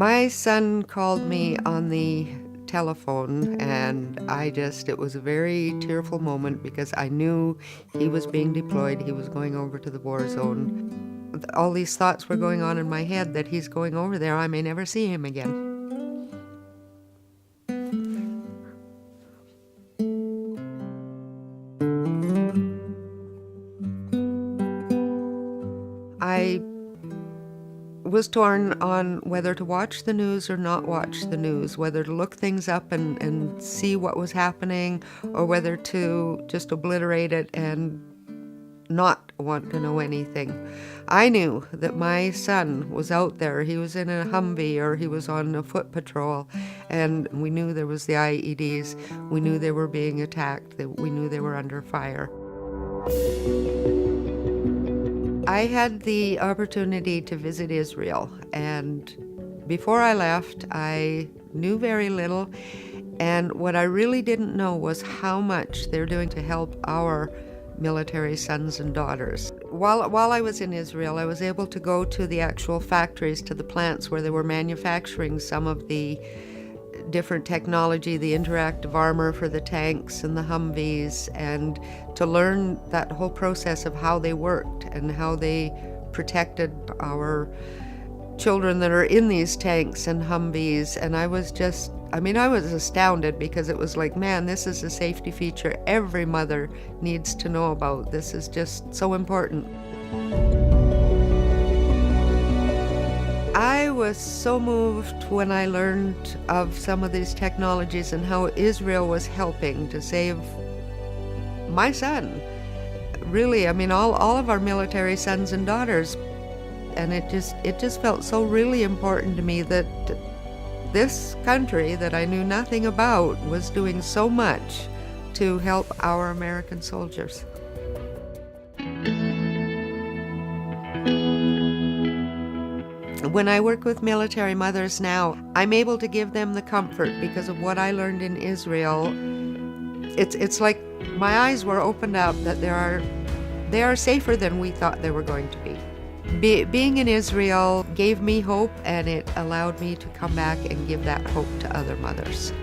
My son called me on the telephone, and it was a very tearful moment because I knew he was being deployed. He was going over to the war zone. All these thoughts were going on in my head that he's going over there. I may never see him again. I was torn on whether to watch the news or not watch the news, whether to look things up and see what was happening, or whether to just obliterate it and not want to know anything. I knew that my son was out there. He was in a Humvee or he was on a foot patrol, and we knew there was the IEDs. We knew they were being attacked. We knew they were under fire. I had the opportunity to visit Israel, and before I left, I knew very little, and what I really didn't know was how much they're doing to help our military sons and daughters. While I was in Israel, I was able to go to the actual factories, to the plants where they were manufacturing some of the different technology, the interactive armor for the tanks and the Humvees, and to learn that whole process of how they worked and how they protected our children that are in these tanks and Humvees. And I was astounded, because it was like, man, this is a safety feature every mother needs to know about. This is just so important. I was so moved when I learned of some of these technologies and how Israel was helping to save my son. Really, all of our military sons and daughters. And it just felt so really important to me that this country that I knew nothing about was doing so much to help our American soldiers. When I work with military mothers now, I'm able to give them the comfort because of what I learned in Israel. It's like my eyes were opened up that they are safer than we thought they were going to be. Being in Israel gave me hope, and it allowed me to come back and give that hope to other mothers.